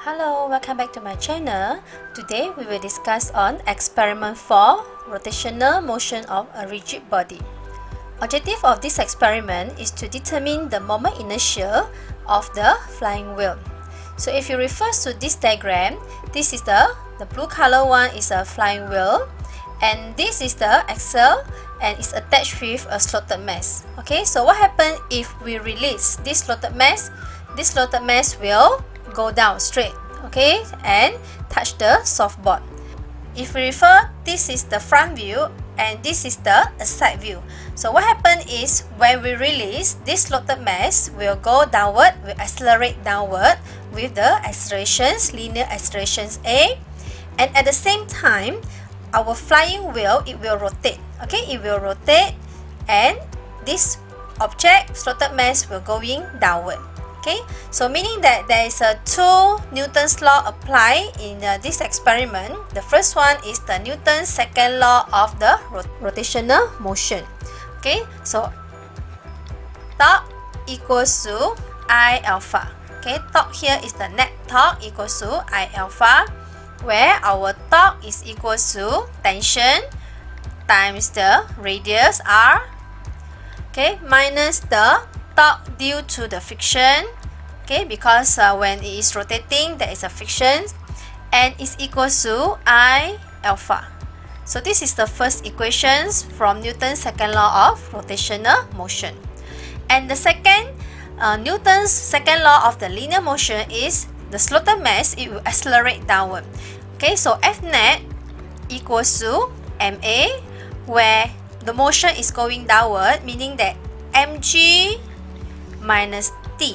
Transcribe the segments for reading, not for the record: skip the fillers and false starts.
Hello, welcome back to my channel. Today we will discuss on experiment 4, rotational motion of a rigid body. Objective of this experiment is to determine the moment inertia of the flying wheel. So if you refer to this diagram, this is the blue color one is a flying wheel, and this is the axle and it's attached with a slotted mass. Okay, so what happens if we release this slotted mass? This slotted mass will go down straight, okay, and touch the softboard. If we refer, this is the front view and this is the side view. So what happens is when we release, this slotted mass will go downward, will accelerate downward with the accelerations, linear accelerations A, and at the same time our flying wheel, it will rotate. Okay, it will rotate and this object, slotted mass, will going downward. Okay, so meaning that there is a 2 Newton's law apply in this experiment. The first one is the Newton's second law of the rotational motion. Okay, so torque equals to I alpha. Okay, torque here is the net torque equals to I alpha, where our torque is equals to tension times the radius R, okay, minus the torque due to the friction, okay, because when it is rotating there is a friction, and is equals to I alpha. So this is the first equations from Newton's second law of rotational motion. And the second, Newton's second law of the linear motion is the slotted mass, it will accelerate downward. Okay, so F net equals to ma, where the motion is going downward, meaning that mg minus t.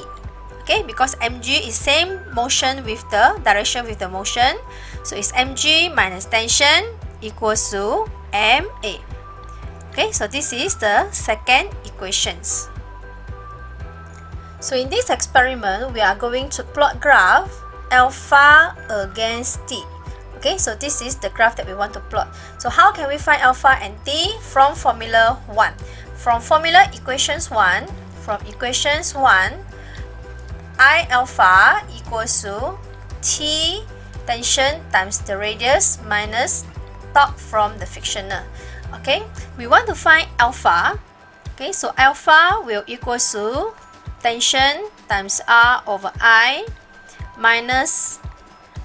Okay, because mg is same motion with the direction with the motion, so it's mg minus tension equals to ma. Okay, so this is the second equations. So in this experiment, we are going to plot graph alpha against t. Okay, so this is the graph that we want to plot. So how can we find alpha and t? From formula 1. From formula equations 1, I alpha equals to T tension times the radius minus torque from the frictional. Okay, we want to find alpha. Okay, so alpha will equal to tension times R over I minus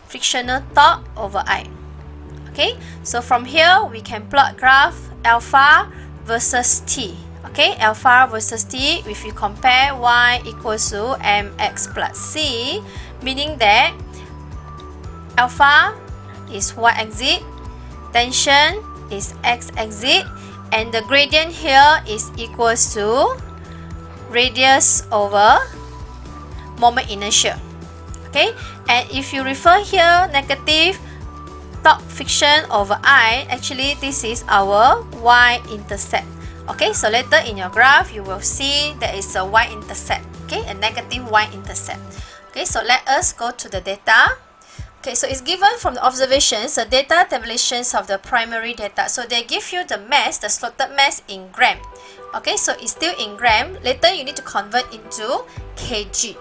frictional torque over I. Okay, so from here we can plot graph alpha versus T. Okay, alpha versus t, if you compare y equals to mx plus c, meaning that alpha is y-axis, tension is x-axis, and the gradient here is equals to radius over moment inertia. Okay, and if you refer here negative torque friction over I, actually this is our y-intercept. Okay, so later in your graph, you will see there is a y-intercept, okay, a negative y-intercept. Okay, so let us go to the data. Okay, so it's given from the observations, the data tabulations of the primary data. So they give you the mass, the slotted mass in gram. Okay, so it's still in gram. Later you need to convert into kg.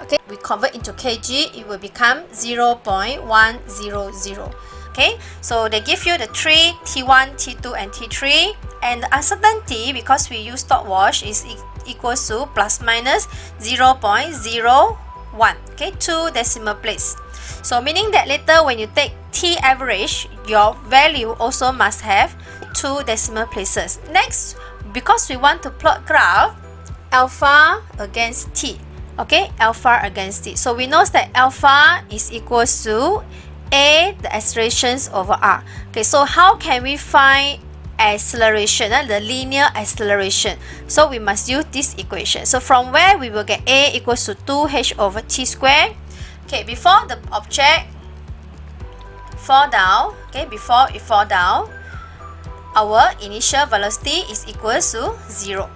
Okay, we convert into kg, it will become 0.100. Okay, so they give you the 3, T1, T2, and T3, and the uncertainty, because we use stopwatch, is equals to plus minus 0.01. Okay, 2 decimal place. So meaning that later when you take T average, your value also must have 2 decimal places. Next, because we want to plot graph alpha against T. Okay, alpha against T. So we know that alpha is equals to A, the accelerations over R. Okay, so how can we find acceleration, the linear acceleration? So we must use this equation. So from where we will get A equals to 2h over t squared. Okay, before the object fall down, okay, before it fall down, our initial velocity is equals to 0.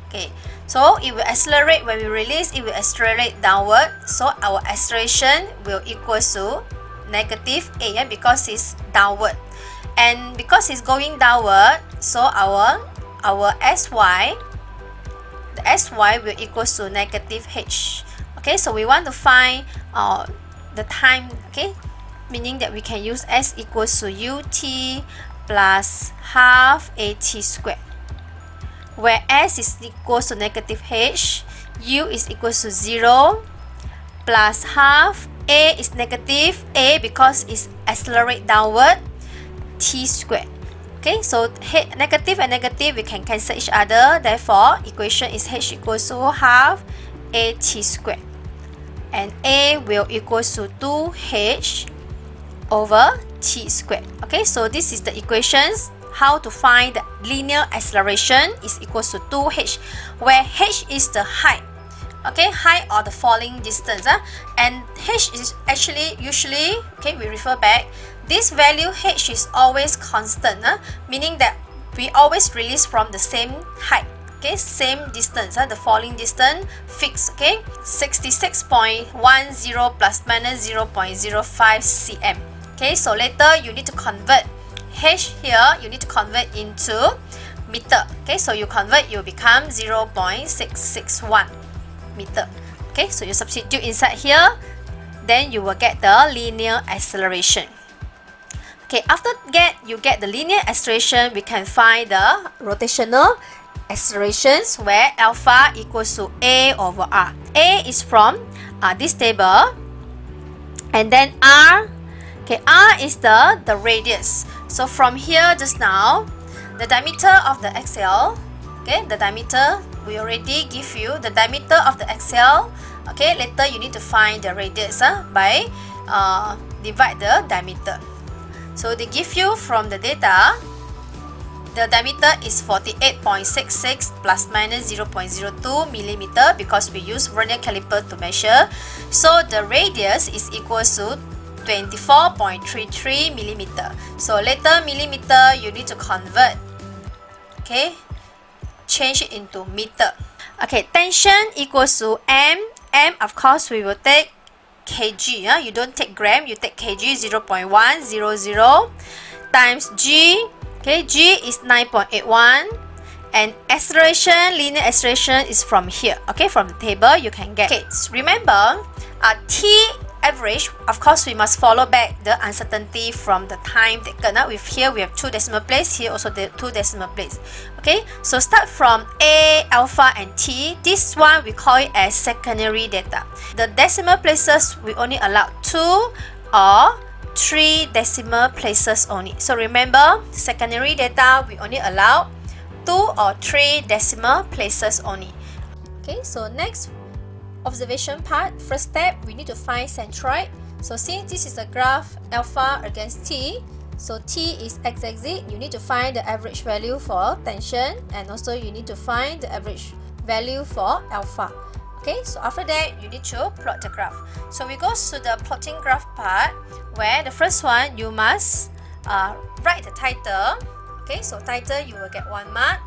Okay, so it will accelerate when we release, it will accelerate downward. So our acceleration will equals to negative a, because it's downward, and because it's going downward, so our sy, the sy will equals to negative h. Okay, so we want to find the time, okay, meaning that we can use S equals to ut plus half at squared, where S is equals to negative h, u is equals to 0 plus half, a is negative, a because it's accelerate downward, t squared. Okay, so negative and negative we can cancel each other, therefore equation is h equals to half at squared, and a will equals to 2h over t squared. Okay, so this is the equations how to find the linear acceleration is equals to 2h, where h is the height, okay, height or the falling distance, and h is actually usually, okay, we refer back, this value h is always constant, meaning that we always release from the same height, okay, same distance, the falling distance fixed, okay, 66.10 plus minus 0.05 cm. Okay, so later you need to convert h here, you need to convert into meter. Okay, so you convert, you become 0.661 meter. Okay, so you substitute inside here, then you will get the linear acceleration. Okay, after you get the linear acceleration, we can find the rotational accelerations, where alpha equals to a over r. A is from this table, and then r, okay, r is the radius. So from here just now, the diameter of the axle, okay, the diameter, we already give you the diameter of the axle. Okay, later you need to find the radius by divide the diameter. So they give you from the data, the diameter is 48.66 plus minus 0.02 millimeter because we use vernier caliper to measure. So the radius is equals to 24.33 millimeter. So later millimeter you need to convert, okay, change it into meter. Okay, tension equals to m. M, of course we will take kg, you don't take gram, you take kg, 0.100 times g, okay, g is 9.81, and acceleration, linear acceleration is from here, okay, from the table you can get. Okay, so remember, t average, of course we must follow back the uncertainty from the time taken. With here we have 2 decimal places, here also the 2 decimal places. Okay, so start from a, alpha and t. This one we call it as secondary data. The decimal places we only allow 2 or 3 decimal places only. So remember, secondary data we only allow 2 or 3 decimal places only. Okay, so next observation part, first step, we need to find centroid. So since this is a graph alpha against t, so t is x-axis, you need to find the average value for tension, and also you need to find the average value for alpha. Okay, so after that you need to plot the graph. So we go to the plotting graph part, where the first one you must write the title. Okay, so title you will get 1 mark.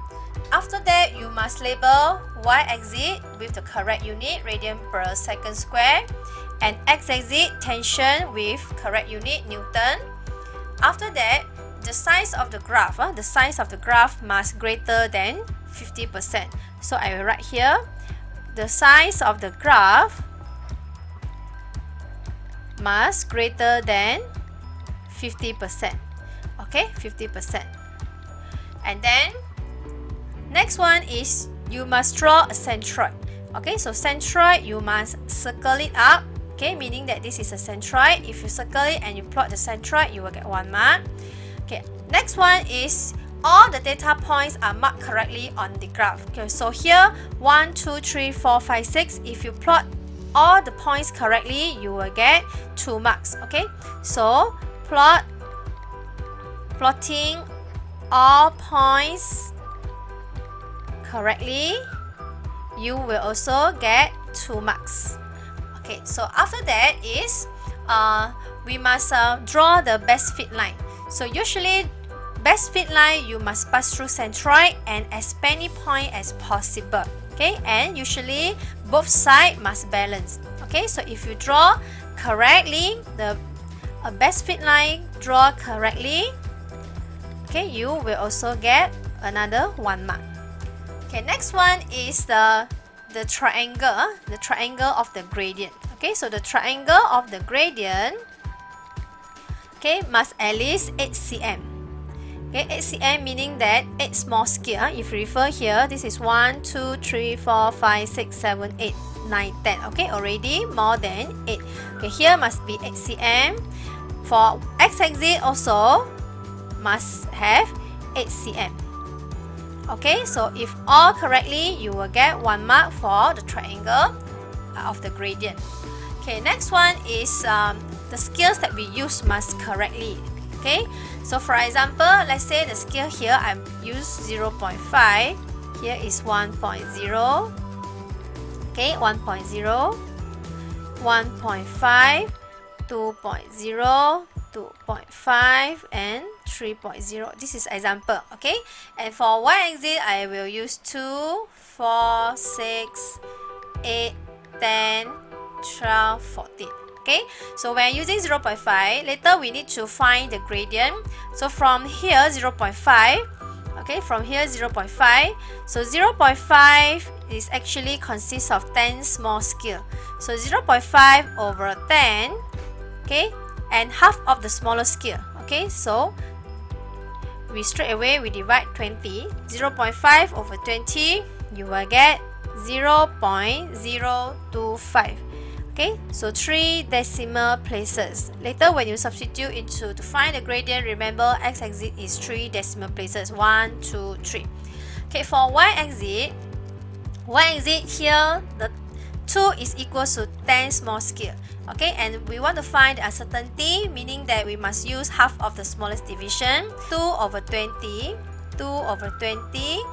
After that, you must label y-axis with the correct unit, radian per second square, and x-axis tension with correct unit, Newton. After that, the size of the graph, the size of the graph must greater than 50%. So I will write here, the size of the graph must greater than 50%. Okay, 50%. And then next one is you must draw a centroid. Okay, so centroid you must circle it up. Okay, meaning that this is a centroid. If you circle it and you plot the centroid, you will get 1 mark. Okay, next one is all the data points are marked correctly on the graph. Okay, so here 1, 2, 3, 4, 5, 6. If you plot all the points correctly, you will get 2 marks. Okay, so plotting all points correctly, you will also get 2 marks. Okay, so after that is we must draw the best fit line. So usually best fit line you must pass through centroid and as many point as possible. Okay, and usually both sides must balance. Okay, so if you draw correctly, the best fit line draw correctly, okay, you will also get another 1 mark. Okay, next one is the triangle of the gradient. Okay, so the triangle of the gradient, okay, must at least 8 cm. Okay, 8 cm meaning that 8 small scale. If you refer here, this is 1, 2, 3, 4, 5, 6, 7, 8, 9, 10. Okay, already more than 8. Okay, here must be 8 cm. For x-axis also must have 8 cm. Okay, so if all correctly, you will get 1 mark for the triangle of the gradient. Okay, next one is the scales that we use must correctly. Okay, so for example, let's say the scale here I use 0.5, here is 1.0, okay, 1.0, 1.5, 2.0, 2.5 and 3.0. This is example. Okay, and for y-axis I will use 2, 4, 6, 8, 10, 12, 14. Okay, so when using 0.5, later we need to find the gradient. So from here 0.5, okay, from here 0.5, so 0.5 is actually consists of 10 small scale. So 0.5 over 10, okay, and half of the smaller scale. Okay, so we straight away we divide 20. 0.5 over 20, you will get 0.025. Okay, so 3 decimal places. Later when you substitute into to find the gradient, remember x-axis is 3 decimal places. 1, 2, 3. Okay, for y-axis here the 2 is equal to 10 small scale. Okay, and we want to find the uncertainty, meaning that we must use half of the smallest division. 2 over 20, 2 over 20,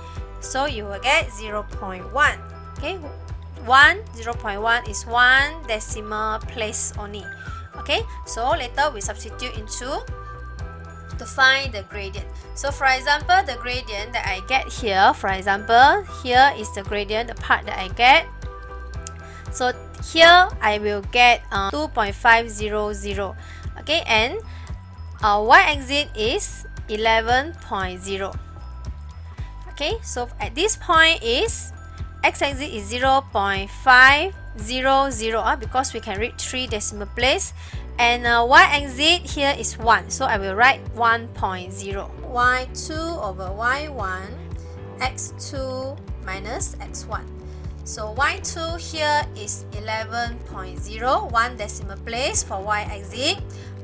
so you will get 0.1. Okay, 0.1 is 1 decimal place only. Okay, so later we substitute into to find the gradient. So for example, the gradient that I get here, for example, here is the gradient, the part that I get. So here I will get 2.500. Okay, and y-axis is 11.0. Okay, so at this point is x-axis is 0.500 because we can read 3 decimal place, and y-axis here is 1, so I will write 1.0. y2 over y1, x2 minus x1. So y2 here is 11.0, 1 decimal place for y-axis,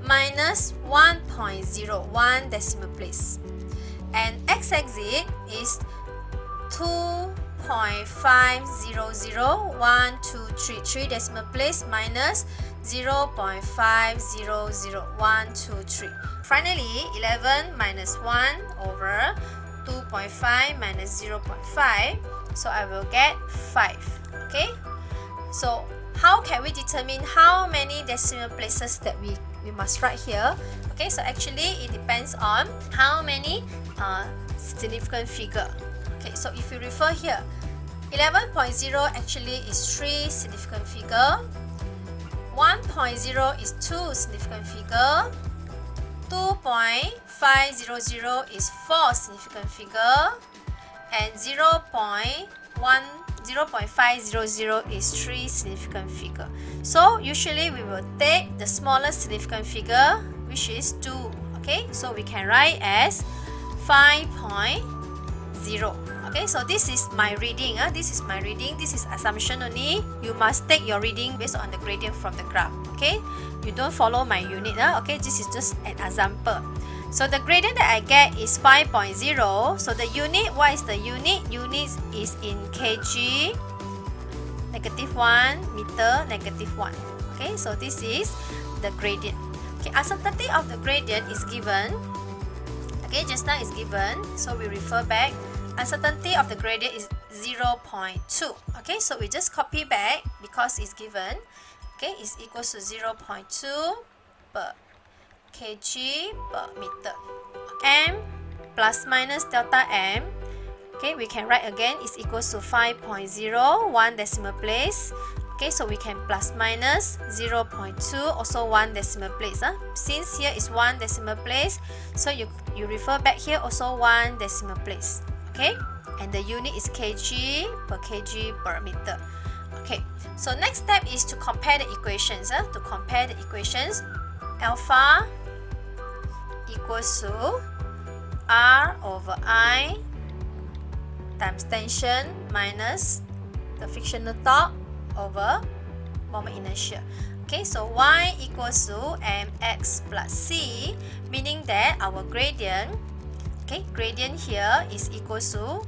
minus 1.0, 1 decimal place, and x-axis is 2.500, 1, 2, 3, 3 decimal place minus 0.500, 1, 2, 3. Finally, 11 minus 1 over 2.5 minus 0.5, so I will get 5. Okay, so how can we determine how many decimal places that we must write here? Okay, so actually it depends on how many significant figure. Okay, so if you refer here, 11.0 actually is 3 significant figure, 1.0 is 2 significant figure, 2.500 is 4 significant figure, and 0.500 is 3 significant figure. So usually we will take the smallest significant figure, which is 2. Okay, so we can write as 5.0. Okay, so this is my reading. This is my reading. This is assumption only. You must take your reading based on the gradient from the graph. Okay, you don't follow my unit. Okay, this is just an example. So the gradient that I get is 5.0. So the unit, what is the unit? Unit is in kg, -1, meter, -1. Okay, so this is the gradient. Okay, uncertainty of the gradient is given. Okay, just now is given. So we refer back. Uncertainty of the gradient is 0.2. Okay, so we just copy back because it's given. Okay, is equals to 0.2 per kg per meter. M plus minus delta M. Okay, we can write again is equals to 5.0, 1 decimal place. Okay, so we can plus minus 0.2, also 1 decimal place. Since here is 1 decimal place, so you refer back here also 1 decimal place. Okay, and the unit is kg per meter. Okay, so next step is to compare the equations. To compare the equations, alpha equals to R over I times tension minus the frictional torque over moment inertia. Okay, so y equals to mx plus c, meaning that our gradient, okay, gradient here is equals to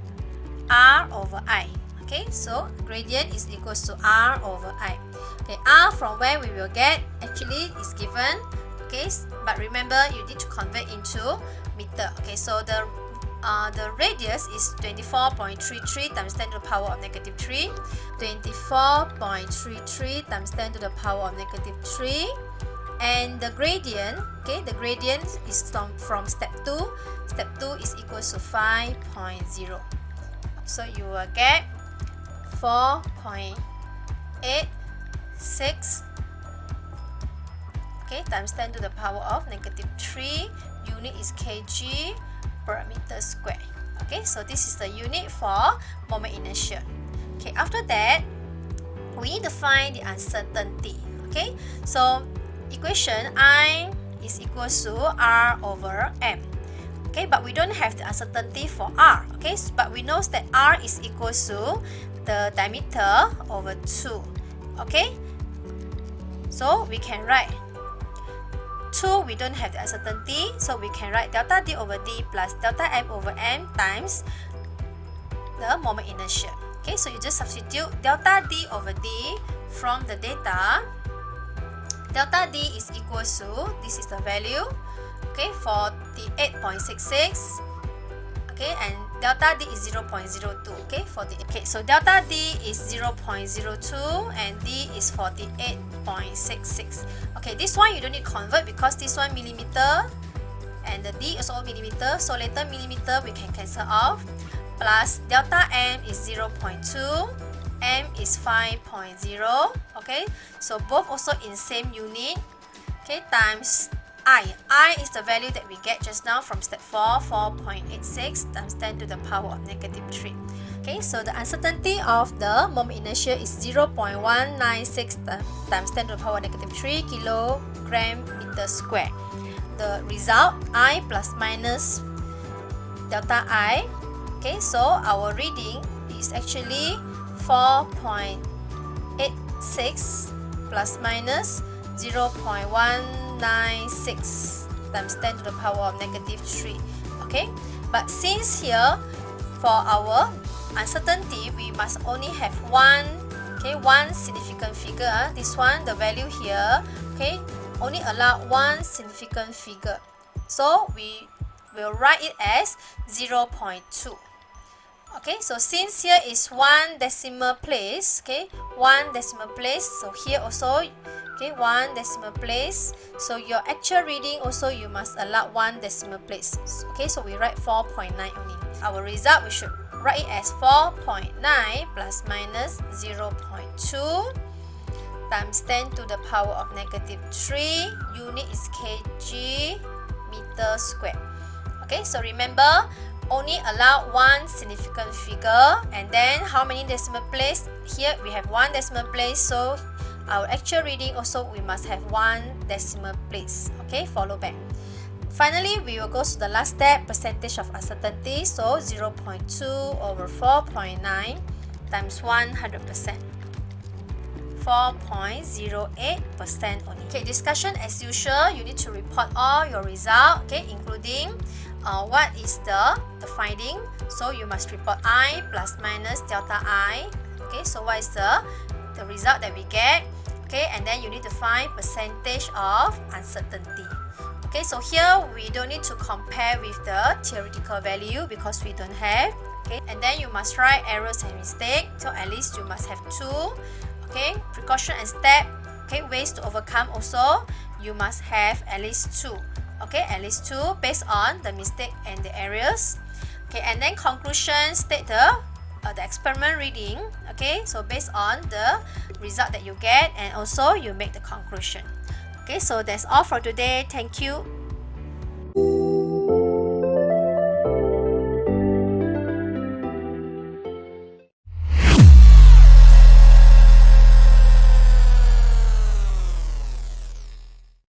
R over I. Okay, so gradient is equals to R over I. Okay, R from where we will get actually is given. Okay, but remember you need to convert into meter. Okay, so the radius is 24.33 times 10 to the power of negative 3. 24.33 times 10 to the power of negative 3. And the gradient, okay, the gradient is from step 2. Step 2 is equals to 5.0. So you will get 4.86, okay, times 10 to the power of negative 3. Unit is kg per meter square. Okay, so this is the unit for moment inertia. Okay, after that, we need to find the uncertainty. Okay, so equation I is equals to R over M. Okay, but we don't have the uncertainty for R. Okay, but we know that R is equals to the diameter over 2. Okay, so we can write 2, we don't have the uncertainty, so we can write delta D over D plus delta M over M times the moment inertia. Okay, so you just substitute delta D over D from the data. Delta D is equals to, this is the value, okay, 48.66, okay, and delta D is 0.02, okay, okay, so delta D is 0.02 and D is 48.66. Okay, this one you don't need to convert because this one millimeter and the D is all millimeter, so later millimeter we can cancel off, plus delta M is 0.2, M is 5.0, okay, so both also in same unit, okay, times I is the value that we get just now from step 4, 4.86 times 10 to the power of negative 3. Okay, so the uncertainty of the moment inertia is 0.196 times 10 to the power of negative 3 kilogram meter square. The result, I plus minus delta I. Okay, so our reading is actually 4.86 plus minus 0.196 times 10 to the power of negative 3. Okay, but since here for our uncertainty we must only have one, okay, one significant figure. This one, the value here, okay, only allow one significant figure, so we will write it as 0.2. Okay, so since here is one decimal place, okay, one decimal place, so here also, okay, one decimal place, so your actual reading also you must allow one decimal place. Okay, so we write 4.9 only. Our result we should write it as 4.9 plus minus 0.2 times 10 to the power of negative 3. Unit is kg meter square. Okay, so remember, only allow one significant figure, and then how many decimal place? Here we have one decimal place, so our actual reading also we must have one decimal place. Okay, follow back. Finally, we will go to the last step, percentage of uncertainty. So 0.2 over 4.9 times 100%. 4.08% only. Okay, discussion as usual, you need to report all your result, okay, including what is the finding. So you must report I plus minus delta I. Okay, so what is the result that we get? Okay, and then you need to find percentage of uncertainty. Okay, so here we don't need to compare with the theoretical value because we don't have. Okay, and then you must write errors and mistake. So at least you must have 2. Okay, precaution and step. Okay, ways to overcome also you must have at least 2. Okay, at least 2 based on the mistake and the errors. Okay, and then conclusion, state the experiment reading. Okay, so based on the result that you get, and also you make the conclusion. Okay, so that's all for today. Thank you.